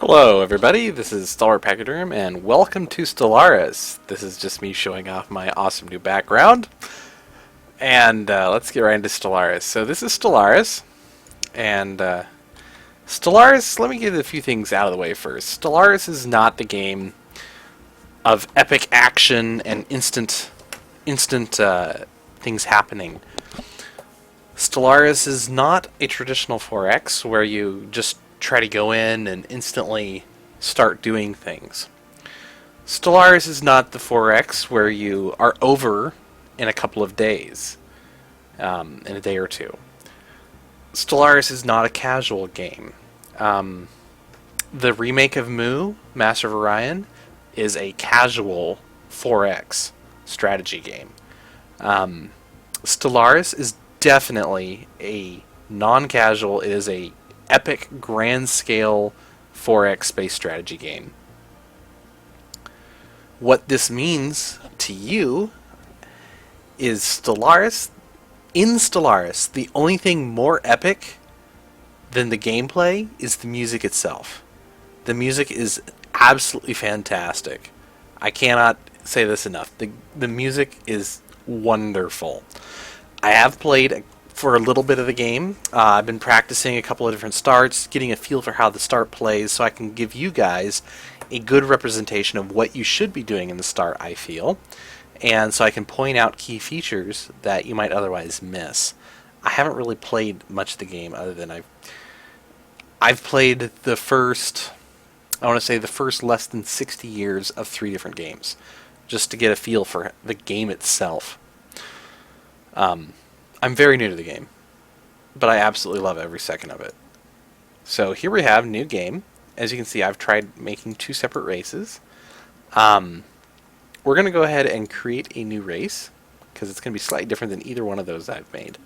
Hello everybody, this is Stellar Pachyderm and welcome to Stellaris. This is just me showing off my awesome new background. And let's get right into Stellaris. So this is Stellaris, and Stellaris, let me get a few things out of the way first. Stellaris is not the game of epic action and instant things happening. Stellaris is not a traditional 4X where you just try to go in and instantly start doing things. Stellaris is not the 4X where you are over in a couple of days, in a day or two. Stellaris is not a casual game. The remake of Mu, Master of Orion, is a casual 4X strategy game. Stellaris is definitely a non-casual. It is a epic grand scale 4X space strategy game. What this means to you is Stellaris, the only thing more epic than the gameplay is the music itself. The music is absolutely fantastic. I cannot say this enough. The music is wonderful. I have played for a little bit of the game. I've been practicing a couple of different starts, getting a feel for how the start plays, so I can give you guys a good representation of what you should be doing in the start, I feel, and so I can point out key features that you might otherwise miss. I haven't really played much of the game other than I've played the first, I want to say the first less than 60 years of 3 different games, just to get a feel for the game itself. I'm very new to the game, but I absolutely love every second of it. So here we have new game. As you can see, I've tried making 2 separate races. We're going to go ahead and create a new race, because it's going to be slightly different than either one of those I've made.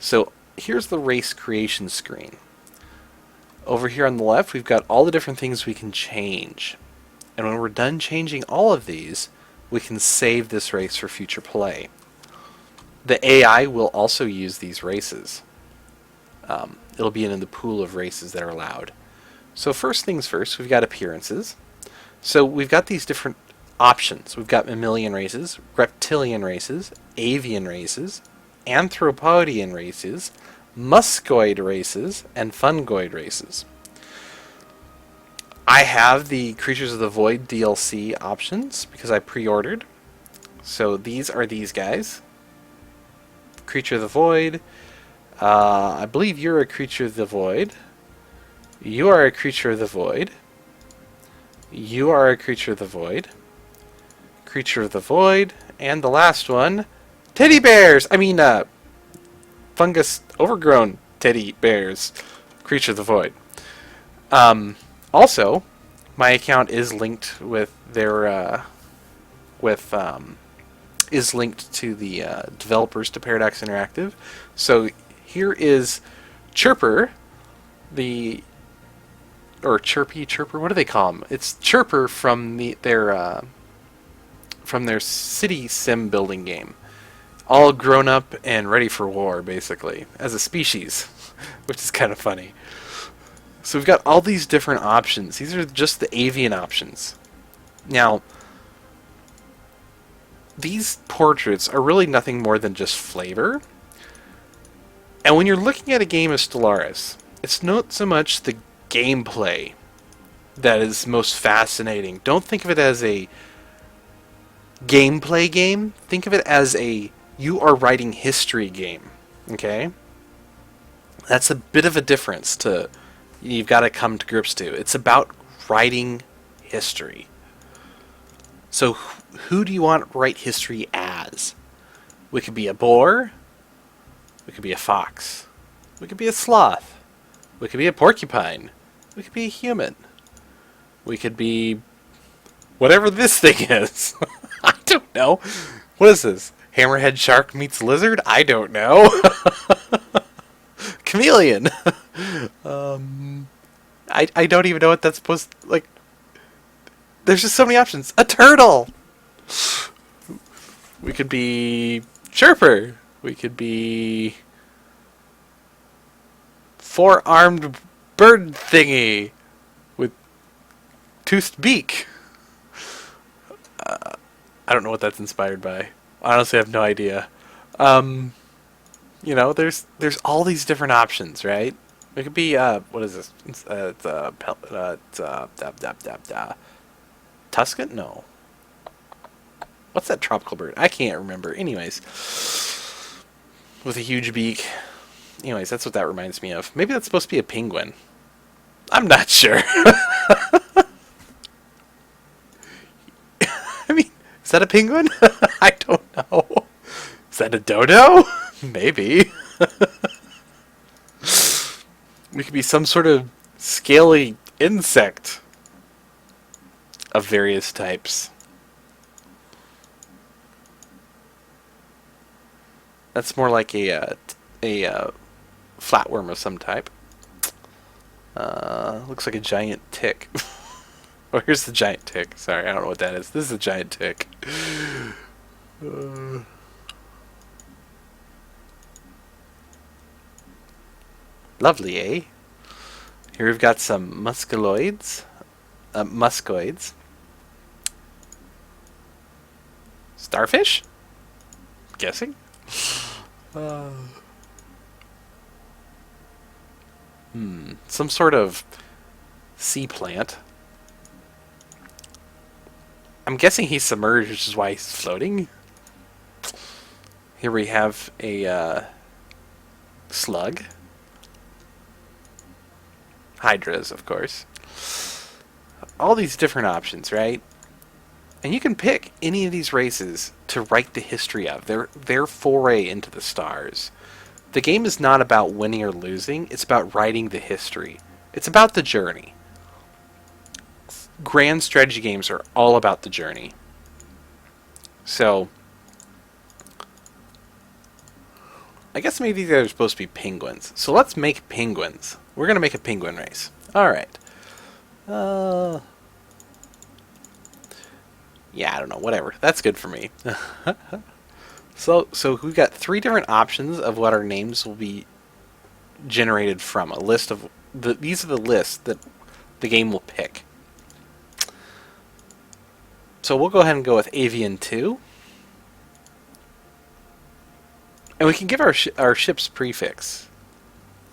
So here's the race creation screen. Over here on the left, we've got all the different things we can change. And when we're done changing all of these, we can save this race for future play. The AI will also use these races. It'll be in the pool of races that are allowed. So first things first, we've got appearances. So we've got these different options. We've got mammalian races, reptilian races, avian races, anthropodian races, muscoid races, and fungoid races. I have the Creatures of the Void DLC options because I pre-ordered. So these are these guys. Creature of the Void. I believe you're a Creature of the Void. You are a Creature of the Void. You are a Creature of the Void. Creature of the Void. And the last one, teddy bears! Fungus overgrown teddy bears. Creature of the Void. Also, my account is linked with their, is linked to the developers to Paradox Interactive. So here is Chirper, or Chirper, what do they call him? It's Chirper from their city sim building game. All grown up and ready for war, basically, as a species, which is kind of funny. So we've got all these different options. These are just the avian options. Now, these portraits are really nothing more than just flavor. And when you're looking at a game of Stellaris, it's not so much the gameplay that is most fascinating. Don't think of it as a gameplay game. Think of it as a you are writing history game. Okay? That's a bit of a difference to you've got to come to grips to. It's about writing history. So who do you want to write history as? We could be a boar. We could be a fox. We could be a sloth. We could be a porcupine. We could be a human. We could be whatever this thing is. I don't know. What is this? Hammerhead shark meets lizard? I don't know. Chameleon. I don't even know what that's supposed to, like. There's just so many options. A turtle! We could be Chirper. We could be four-armed bird thingy with toothed beak. I don't know what that's inspired by. Honestly, I have no idea. Um, there's all these different options, right? It could be what is this? Tuscan? No. What's that tropical bird? I can't remember. Anyways, with a huge beak. Anyways, that's what that reminds me of. Maybe that's supposed to be a penguin. I'm not sure. I mean, is that a penguin? I don't know. Is that a dodo? Maybe. We could be some sort of scaly insect of various types. That's more like a flatworm of some type. Looks like a giant tick. Oh, here's the giant tick. Sorry, I don't know what that is. This is a giant tick. Lovely, eh? Here we've got some muscoids. Starfish? Guessing? Some sort of sea plant. I'm guessing he's submerged, which is why he's floating. Here we have a slug. Hydras, of course. All these different options, right? And you can pick any of these races to write the history of. Their foray into the stars. The game is not about winning or losing. It's about writing the history. It's about the journey. Grand strategy games are all about the journey. So, I guess maybe they're supposed to be penguins. So let's make penguins. We're going to make a penguin race. Alright. Yeah, I don't know. Whatever. That's good for me. So we've got 3 different options of what our names will be generated from. A list of these are the lists that the game will pick. So we'll go ahead and go with Avian 2. And we can give our ship's prefix.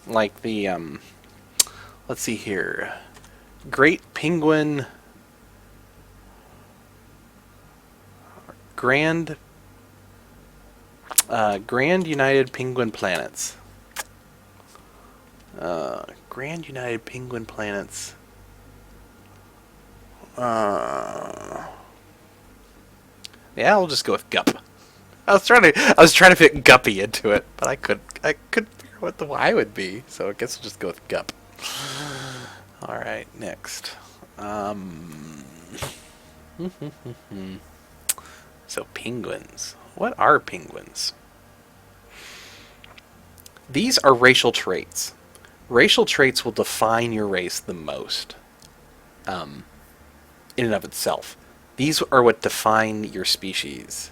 Like the, let's see here. Great Penguin... Grand United Penguin Planets. Grand United Penguin Planets. Yeah, we'll just go with Gup. I was trying to fit Guppy into it, but I couldn't figure out what the Y would be, so I guess we'll just go with Gup. All right, next. So penguins. What are penguins? These are racial traits. Racial traits will define your race the most. In and of itself. These are what define your species.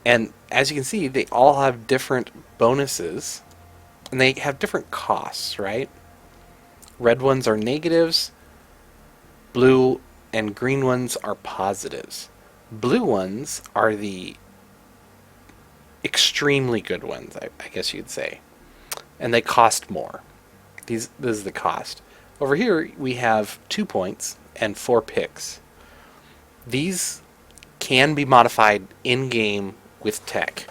And as you can see, they all have different bonuses. And they have different costs, right? Red ones are negatives. Blue and green ones are positives. Blue ones are the extremely good ones, I guess you'd say. And they cost more. This is the cost. Over here, we have 2 points and 4 picks. These can be modified in-game with tech,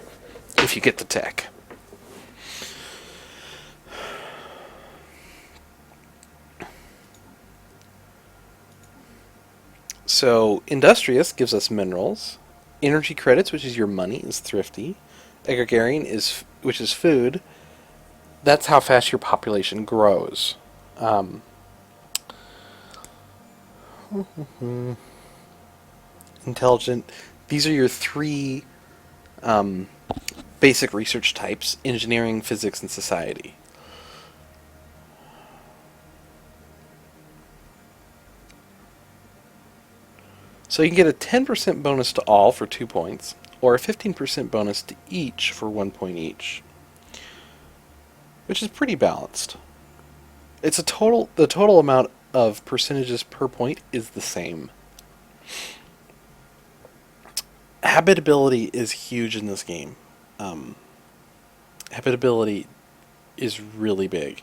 if you get the tech. So, Industrious gives us minerals. Energy credits, which is your money, is thrifty. Agrarian, which is food. That's how fast your population grows. Intelligent. These are your 3 basic research types: engineering, physics, and society. So you can get a 10% bonus to all for 2 points, or a 15% bonus to each for 1 point each, which is pretty balanced. It's a total. The total amount of percentages per point is the same. Habitability is huge in this game. Um, Habitability is really big.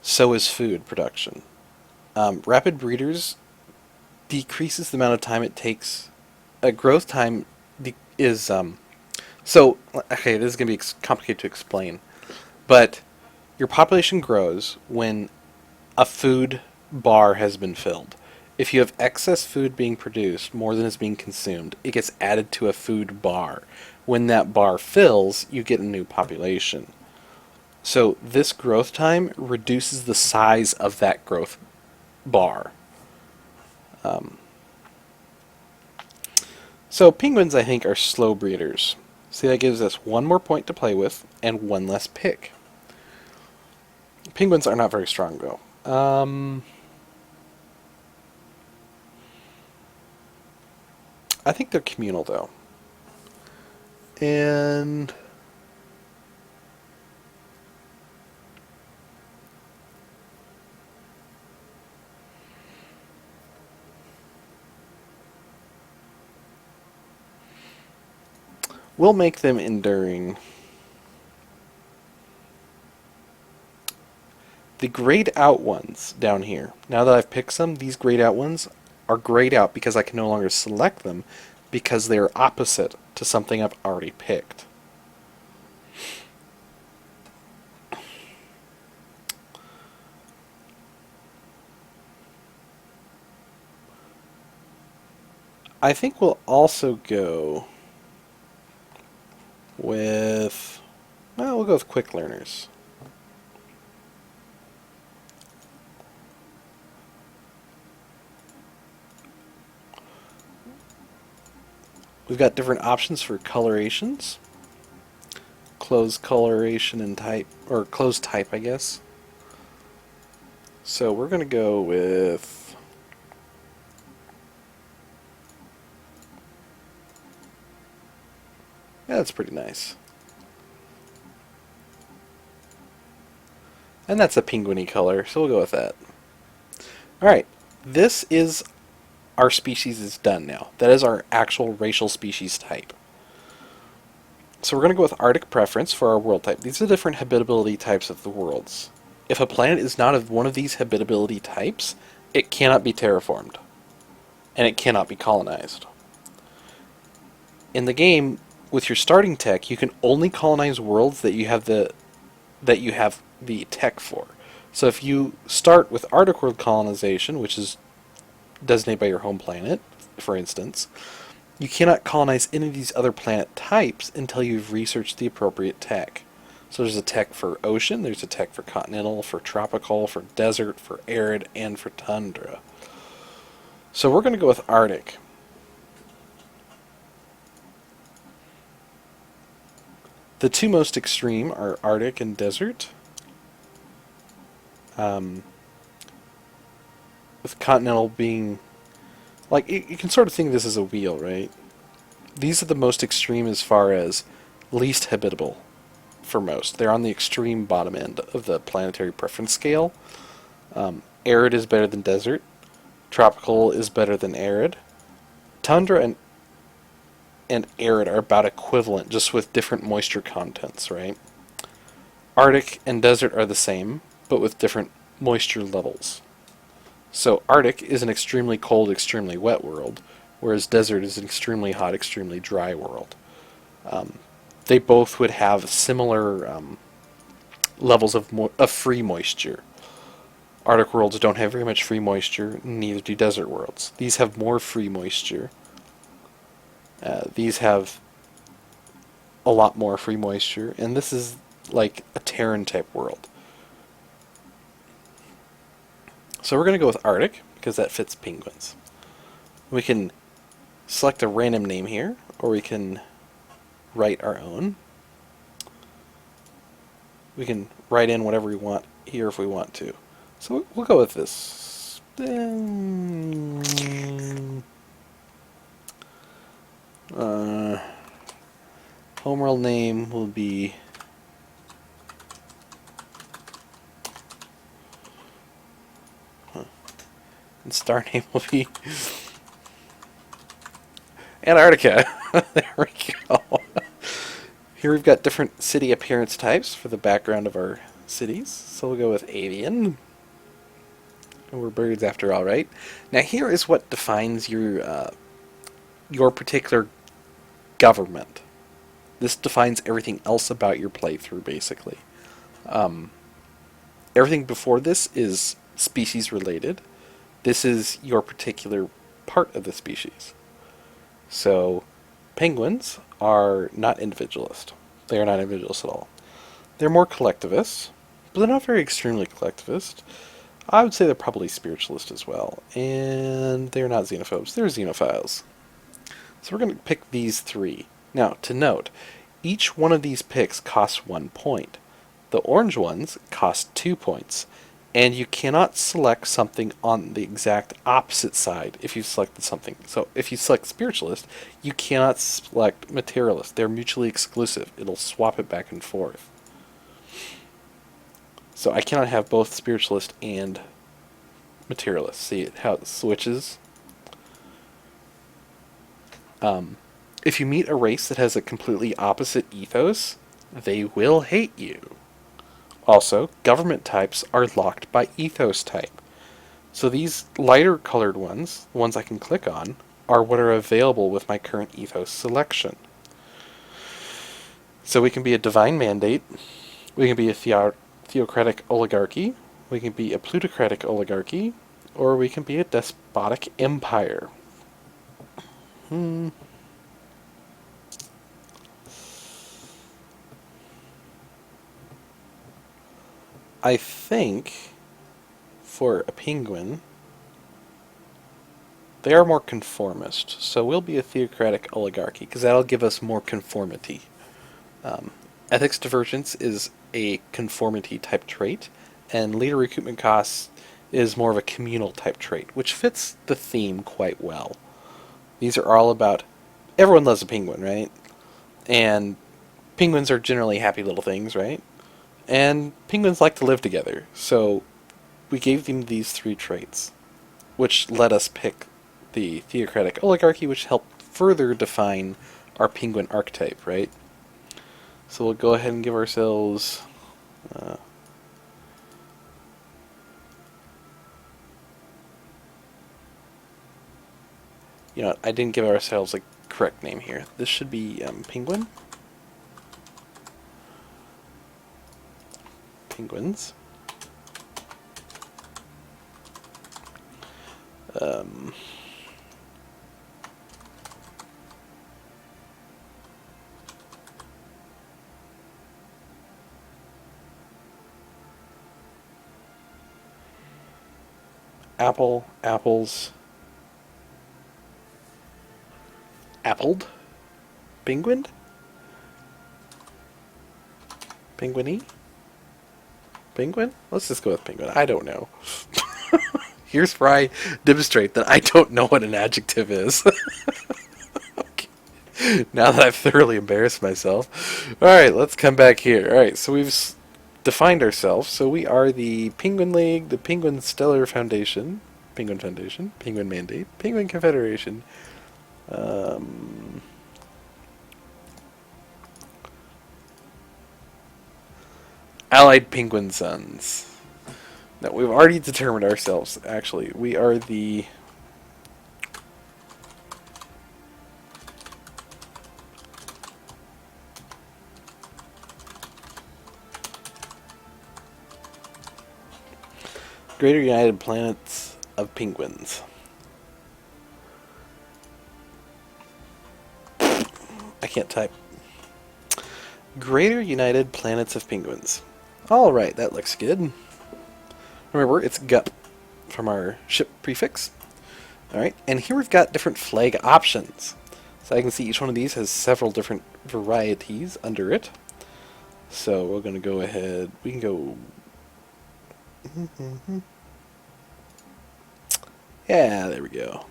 So is food production. Rapid breeders decreases the amount of time it takes. Growth time is so okay. This is gonna be complicated to explain, but your population grows when a food bar has been filled. If you have excess food being produced, more than is being consumed, it gets added to a food bar. When that bar fills, you get a new population. So this growth time reduces the size of that growth bar. Um, so penguins, I think, are slow breeders. See, that gives us one more point to play with and one less pick. Penguins are not very strong, though. I think they're communal, though. And we'll make them enduring. The grayed out ones down here, now that I've picked some, these grayed out ones are grayed out because I can no longer select them because they are opposite to something I've already picked. I think we'll also go with, well, we'll go with quick learners. We've got different options for colorations. Closed coloration and type, or closed type, I guess. So we're going to go with, yeah, that's pretty nice. And that's a penguiny color, so we'll go with that. Alright, this is our species is done now. That is our actual racial species type. So we're going to go with Arctic preference for our world type. These are the different habitability types of the worlds. If a planet is not of one of these habitability types, it cannot be terraformed. And it cannot be colonized. In the game, with your starting tech, you can only colonize worlds that you have the tech for. So if you start with Arctic world colonization, which is designated by your home planet, for instance, you cannot colonize any of these other planet types until you've researched the appropriate tech. So there's a tech for ocean, there's a tech for continental, for tropical, for desert, for arid, and for tundra. So we're going to go with Arctic. The two most extreme are Arctic and desert. With continental being, like, you can sort of think of this as a wheel, right? These are the most extreme as far as least habitable for most. They're on the extreme bottom end of the planetary preference scale. Arid is better than desert. Tropical is better than arid. Tundra and arid are about equivalent, just with different moisture contents, right? Arctic and desert are the same, but with different moisture levels. So Arctic is an extremely cold, extremely wet world, whereas desert is an extremely hot, extremely dry world. They both would have similar levels of free moisture. Arctic worlds don't have very much free moisture, neither do desert worlds. These have more free moisture. These have a lot more free moisture, and this is like a Terran type world. So we're going to go with Arctic, because that fits penguins. We can select a random name here, or we can write our own. We can write in whatever we want here if we want to. So we'll go with this. Homeworld name will be And star name will be Antarctica. There we go. Here we've got different city appearance types for the background of our cities. So we'll go with avian. And we're birds after all, right? Now here is what defines your particular government. This defines everything else about your playthrough, basically. Everything before this is species related. This is your particular part of the species. So, penguins are not individualist. They are not individualist at all. They're more collectivist, but they're not very extremely collectivist. I would say they're probably spiritualist as well. And they're not xenophobes, they're xenophiles. So we're going to pick these three. Now, to note, each one of these picks costs 1 point. The orange ones cost 2 points. And you cannot select something on the exact opposite side if you selected something. So if you select spiritualist, you cannot select materialist. They're mutually exclusive. It'll swap it back and forth. So I cannot have both spiritualist and materialist. See how it switches? If you meet a race that has a completely opposite ethos, they will hate you. Also, government types are locked by ethos type. So these lighter colored ones, the ones I can click on, are what are available with my current ethos selection. So we can be a divine mandate, we can be a theocratic oligarchy, we can be a plutocratic oligarchy, or we can be a despotic empire. I think for a penguin, they are more conformist. So we'll be a theocratic oligarchy because that'll give us more conformity. Ethics divergence is a conformity type trait, and leader recoupment costs is more of a communal type trait, which fits the theme quite well. These are all about everyone loves a penguin, right? And penguins are generally happy little things, right? And penguins like to live together, so we gave them these three traits, which let us pick the theocratic oligarchy, which helped further define our penguin archetype, right? So we'll go ahead and give ourselves you know, I didn't give ourselves a correct name here. This should be penguin. Penguins. Apple, apples, appled, penguin, penguiny, penguin. Let's just go with penguin. I don't know. Here's where I demonstrate that I don't know what an adjective is. Okay. Now that I've thoroughly embarrassed myself. Alright, let's come back here. Alright, so we've defined ourselves. So we are the Penguin League, the Penguin Stellar Foundation, Penguin Mandate, Penguin Confederation, Allied Penguin Sons. Now, we've already determined ourselves, actually. We are the Greater United Planets of Penguins. I can't type. Greater United Planets of Penguins. Alright, that looks good. Remember, it's GUP from our ship prefix. Alright, and here we've got different flag options. So I can see each one of these has several different varieties under it. So we're going to go ahead, we can go... Yeah, there we go.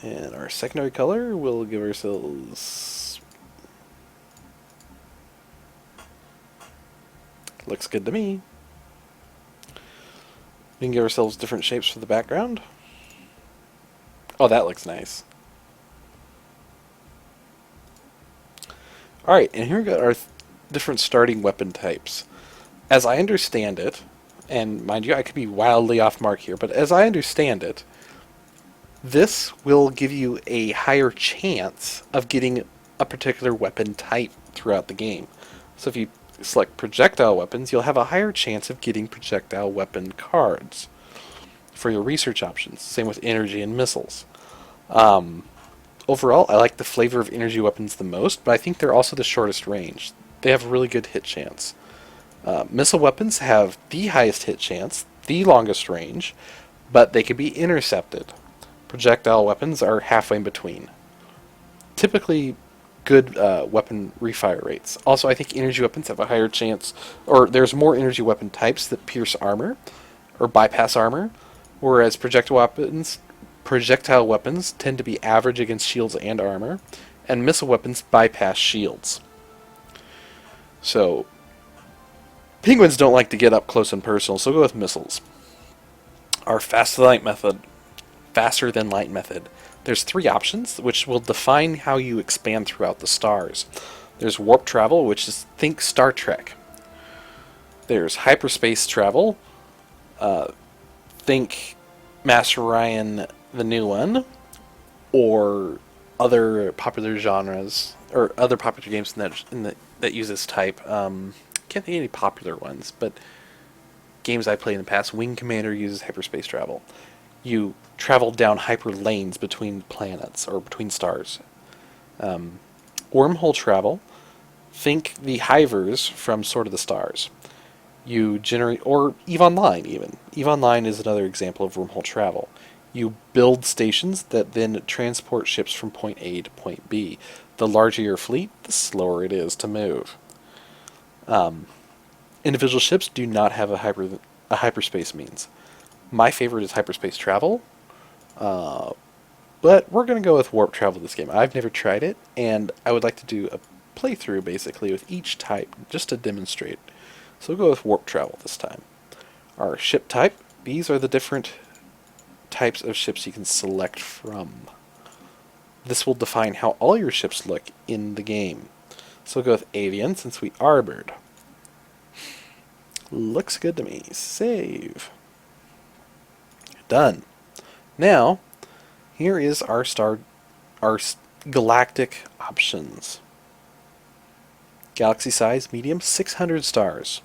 And our secondary color, we'll give ourselves... Looks good to me. We can give ourselves different shapes for the background. Oh, that looks nice. Alright, and here we got our different starting weapon types. As I understand it, and mind you, I could be wildly off mark here, but as I understand it, this will give you a higher chance of getting a particular weapon type throughout the game. So if you select projectile weapons, you'll have a higher chance of getting projectile weapon cards for your research options. Same with energy and missiles. Overall, I like the flavor of energy weapons the most, but I think they're also the shortest range. They have a really good hit chance. Missile weapons have the highest hit chance, the longest range, but they can be intercepted. Projectile weapons are halfway in between. Typically, good weapon refire rates. Also, I think energy weapons have a higher chance, or there's more energy weapon types that pierce armor, or bypass armor, whereas projectile weapons tend to be average against shields and armor, and missile weapons bypass shields. So, penguins don't like to get up close and personal, so go with missiles. Our faster than light method. There's 3 options, which will define how you expand throughout the stars. There's warp travel, which is think Star Trek. There's hyperspace travel, think Master Ryan, the new one, or other popular genres, or other popular games that use this type. Can't think of any popular ones, but games I played in the past, Wing Commander uses hyperspace travel. You travel down hyper lanes between planets, or between stars. Wormhole travel, think the Hivers from Sword of the Stars. You generate, or EVE Online even. EVE Online is another example of wormhole travel. You build stations that then transport ships from point A to point B. The larger your fleet, the slower it is to move. Individual ships do not have a hyperspace means. My favorite is hyperspace travel, but we're going to go with warp travel this game. I've never tried it, and I would like to do a playthrough basically with each type just to demonstrate. So we'll go with warp travel this time. Our ship type, these are the different types of ships you can select from. This will define how all your ships look in the game. So we'll go with avian since we arbored. Looks good to me. Save. Done. Now, here is our galactic options. Galaxy size, medium, 600 stars.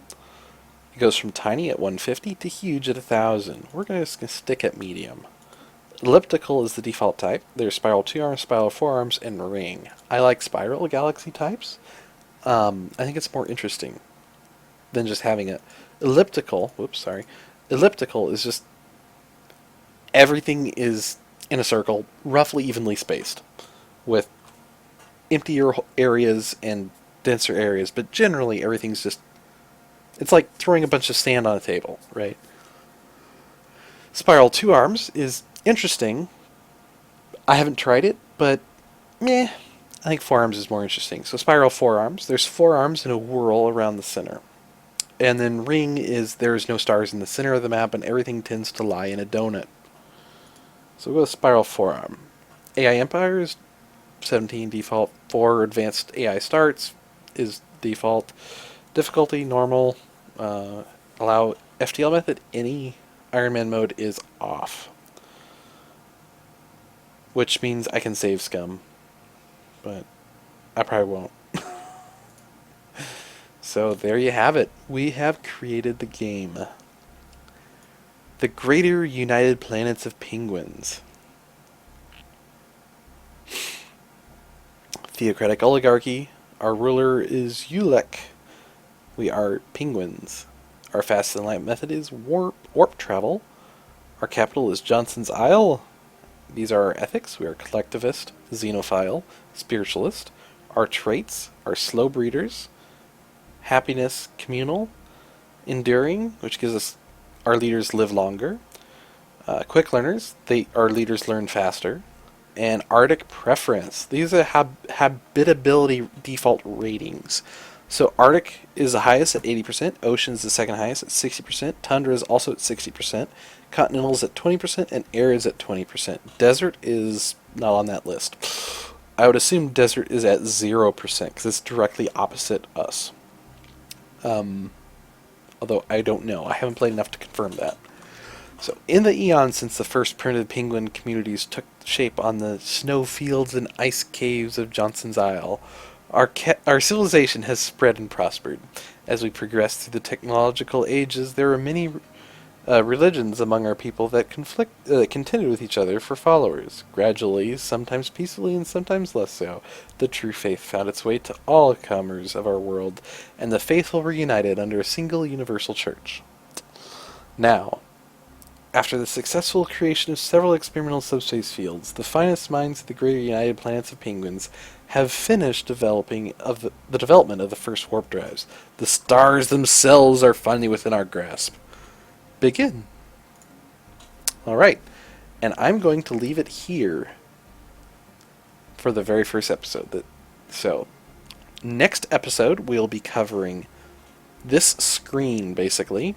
It goes from tiny at 150 to huge at 1,000. We're just going to stick at medium. Elliptical is the default type. There's spiral 2 arms, spiral 4 arms, and ring. I like spiral galaxy types. I think it's more interesting than just having a elliptical. Whoops, sorry. Elliptical is just everything is in a circle, roughly evenly spaced, with emptier areas and denser areas, but generally everything's just, it's like throwing a bunch of sand on a table, right? Spiral 2 arms is interesting. I haven't tried it, but I think 4 arms is more interesting. So spiral 4 arms, there's 4 arms in a whirl around the center. And then ring is there's no stars in the center of the map and everything tends to lie in a donut. So we'll go with spiral 4 arm. AI Empire is 17 default. 4 advanced AI starts is default. Difficulty normal. Allow FTL method. Any Iron Man mode is off, which means I can save scum, but I probably won't. So there you have it. We have created the game. The Greater United Planets of Penguins. Theocratic oligarchy. Our ruler is Ulek. We are penguins. Our fast and light method is warp travel. Our capital is Johnson's Isle. These are our ethics. We are collectivist, xenophile, spiritualist. Our traits are slow breeders, happiness, communal, enduring, which gives us our leaders live longer, quick learners, our leaders learn faster, and Arctic preference. These are habitability default ratings. So Arctic is the highest at 80%, Ocean is the second highest at 60%, Tundra is also at 60%, Continental is at 20%, and Air is at 20%. Desert is not on that list. I would assume Desert is at 0% because it's directly opposite us. Although I don't know. I haven't played enough to confirm that. So, in the eon since the first primitive penguin communities took shape on the snow fields and ice caves of Johnson's Isle, our civilization has spread and prospered. As we progress through the technological ages, there are many religions among our people that contended with each other for followers. Gradually, sometimes peacefully and sometimes less so, the true faith found its way to all comers of our world, and the faithful were united under a single universal church. Now, after the successful creation of several experimental subspace fields, the finest minds of the greater United Planets of Penguins have finished development of the first warp drives. The stars themselves are finally within our grasp. Begin. Alright, and I'm going to leave it here for the very first episode. So, next episode we'll be covering this screen, basically,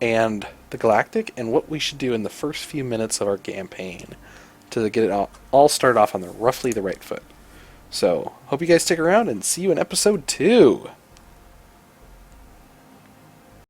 and the Galactic, and what we should do in the first few minutes of our campaign to get it all started off on roughly the right foot. So, hope you guys stick around, and see you in episode 2!